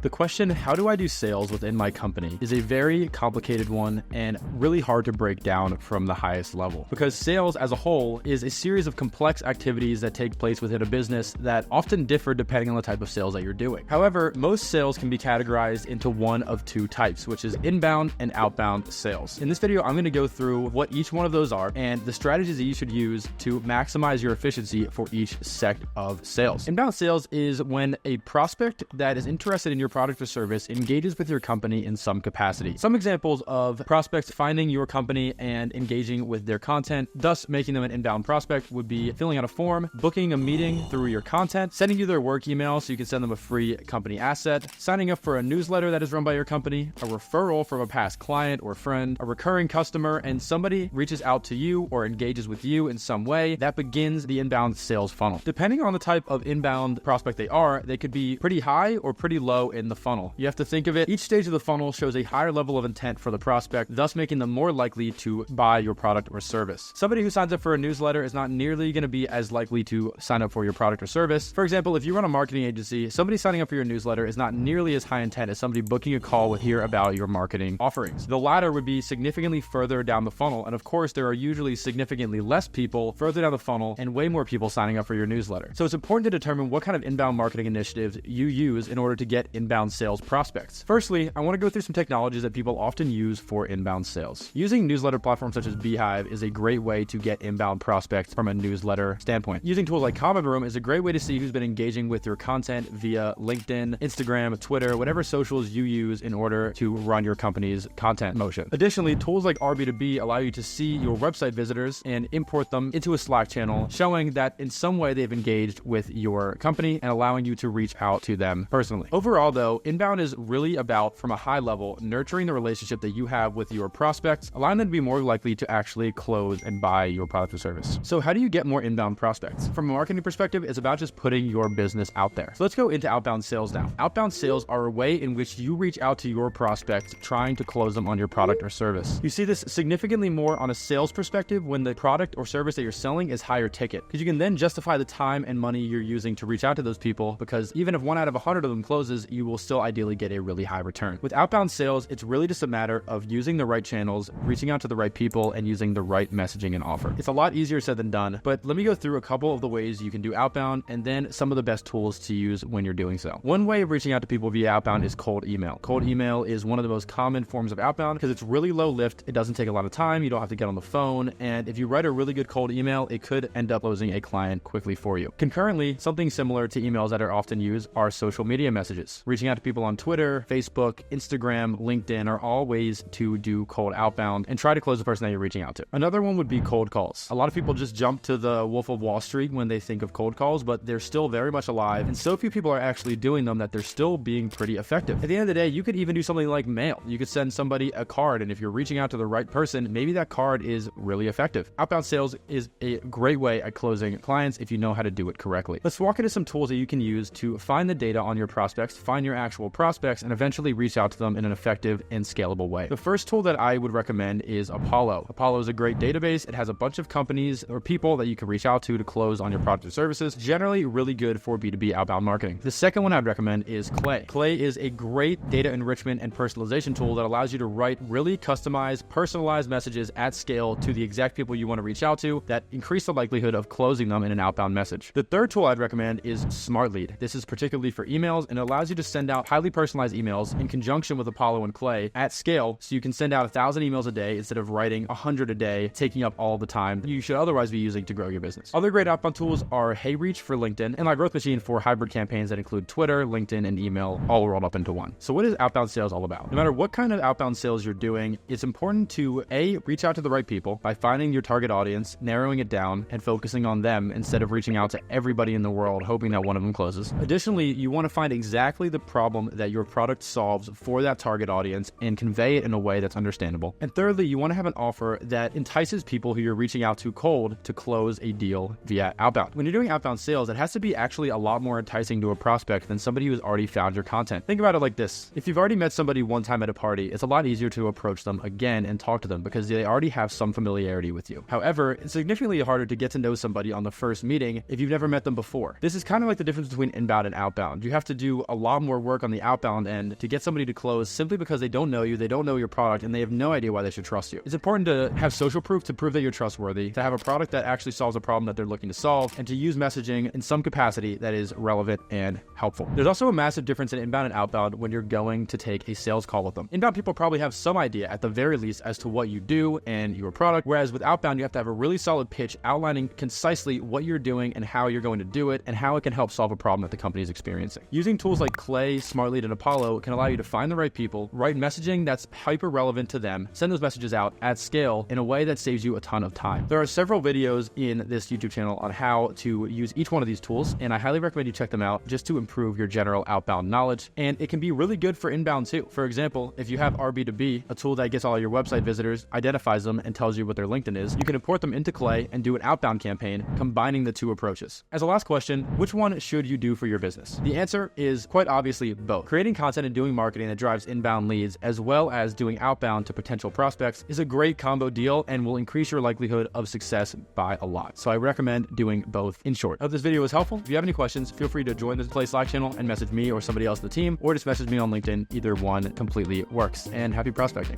The question, how do I do sales within my company, is a very complicated one and really hard to break down from the highest level. Because sales as a whole is a series of complex activities that take place within a business that often differ depending on the type of sales that you're doing. However, most sales can be categorized into one of two types, which is inbound and outbound sales. In this video, I'm going to go through what each one of those are and the strategies that you should use to maximize your efficiency for each sect of sales. Inbound sales is when a prospect that is interested in your product or service engages with your company in some capacity. Some examples of prospects finding your company and engaging with their content, thus making them an inbound prospect, would be filling out a form, booking a meeting through your content, sending you their work email so you can send them a free company asset, signing up for a newsletter that is run by your company, a referral from a past client or friend, a recurring customer, and somebody reaches out to you or engages with you in some way. That begins the inbound sales funnel. Depending on the type of inbound prospect they could be pretty high or pretty low in the funnel. You have to think of it, each stage of the funnel shows a higher level of intent for the prospect, thus making them more likely to buy your product or service. Somebody who signs up for a newsletter is not nearly going to be as likely to sign up for your product or service. For example, if you run a marketing agency, somebody signing up for your newsletter is not nearly as high intent as somebody booking a call with hear about your marketing offerings. The latter would be significantly further down the funnel, and of course, there are usually significantly less people further down the funnel and way more people signing up for your newsletter. So it's important to determine what kind of inbound marketing initiatives you use in order to get inbound sales prospects. Firstly, I want to go through some technologies that people often use for inbound sales. Using newsletter platforms such as Beehive is a great way to get inbound prospects from a newsletter standpoint. Using tools like Comment Room is a great way to see who's been engaging with your content via LinkedIn, Instagram, Twitter, whatever socials you use in order to run your company's content motion. Additionally, tools like RB2B allow you to see your website visitors and import them into a Slack channel, showing that in some way they've engaged with your company and allowing you to reach out to them personally. Overall though, inbound is really about, from a high level, nurturing the relationship that you have with your prospects, allowing them to be more likely to actually close and buy your product or service. So how do you get more inbound prospects? From a marketing perspective, it's about just putting your business out there. So let's go into outbound sales now. Outbound sales are a way in which you reach out to your prospects trying to close them on your product or service. You see this significantly more on a sales perspective when the product or service that you're selling is higher ticket, because you can then justify the time and money you're using to reach out to those people, because even if 1 out of 100 of them closes, you will still ideally get a really high return. With outbound sales, it's really just a matter of using the right channels, reaching out to the right people, and using the right messaging and offer. It's a lot easier said than done, but let me go through a couple of the ways you can do outbound and then some of the best tools to use when you're doing so. One way of reaching out to people via outbound is cold email. Cold email is one of the most common forms of outbound because it's really low lift. It doesn't take a lot of time. You don't have to get on the phone. And if you write a really good cold email, it could end up closing a client quickly for you. Concurrently, something similar to emails that are often used are social media messages. Reaching out to people on Twitter, Facebook, Instagram, LinkedIn are all ways to do cold outbound and try to close the person that you're reaching out to. Another one would be cold calls. A lot of people just jump to the Wolf of Wall Street when they think of cold calls, but they're still very much alive, and so few people are actually doing them that they're still being pretty effective. At the end of the day, you could even do something like mail. You could send somebody a card, and if you're reaching out to the right person, maybe that card is really effective. Outbound sales is a great way at closing clients if you know how to do it correctly. Let's walk into some tools that you can use to find the data on your prospects, find your actual prospects, and eventually reach out to them in an effective and scalable way. The first tool that I would recommend is Apollo. Apollo is a great database. It has a bunch of companies or people that you can reach out to close on your product or services. Generally really good for B2B outbound marketing. The second one I'd recommend is Clay. Clay is a great data enrichment and personalization tool that allows you to write really customized, personalized messages at scale to the exact people you want to reach out to that increase the likelihood of closing them in an outbound message. The third tool I'd recommend is SmartLead. This is particularly for emails and allows you to send out highly personalized emails in conjunction with Apollo and Clay at scale, so you can send out 1,000 emails a day instead of writing 100 a day, taking up all the time you should otherwise be using to grow your business. Other great outbound tools are HeyReach for LinkedIn and My Growth Machine for hybrid campaigns that include Twitter, LinkedIn, and email all rolled up into one. So what is outbound sales all about? No matter what kind of outbound sales you're doing, it's important to reach out to the right people by finding your target audience, narrowing it down, and focusing on them instead of reaching out to everybody in the world hoping that one of them closes. Additionally, you want to find exactly the problem that your product solves for that target audience and convey it in a way that's understandable. And thirdly, you want to have an offer that entices people who you're reaching out to cold to close a deal via outbound. When you're doing outbound sales, it has to be actually a lot more enticing to a prospect than somebody who's already found your content. Think about it like this. If you've already met somebody one time at a party, it's a lot easier to approach them again and talk to them because they already have some familiarity with you. However, it's significantly harder to get to know somebody on the first meeting if you've never met them before. This is kind of like the difference between inbound and outbound. You have to do a lot more work on the outbound end to get somebody to close simply because they don't know you, they don't know your product, and they have no idea why they should trust you. It's important to have social proof to prove that you're trustworthy, to have a product that actually solves a problem that they're looking to solve, and to use messaging in some capacity that is relevant and helpful. There's also a massive difference in inbound and outbound when you're going to take a sales call with them. Inbound people probably have some idea at the very least as to what you do and your product, whereas with outbound, you have to have a really solid pitch outlining concisely what you're doing and how you're going to do it and how it can help solve a problem that the company is experiencing. Using tools like Clay, SmartLead, and Apollo can allow you to find the right people, write messaging that's hyper relevant to them, send those messages out at scale in a way that saves you a ton of time. There are several videos in this YouTube channel on how to use each one of these tools, and I highly recommend you check them out just to improve your general outbound knowledge. And it can be really good for inbound too. For example, if you have RB2B, a tool that gets all your website visitors, identifies them, and tells you what their LinkedIn is, you can import them into Clay and do an outbound campaign combining the two approaches. As a last question, which one should you do for your business? The answer is quite obviously both. Creating content and doing marketing that drives inbound leads, as well as doing outbound to potential prospects, is a great combo deal and will increase your likelihood of success by a lot. So I recommend doing both. In short, I hope this video was helpful. If you have any questions, feel free to join the Clay Slack channel and message me or somebody else in the team, or just message me on LinkedIn. Either one completely works. And happy prospecting.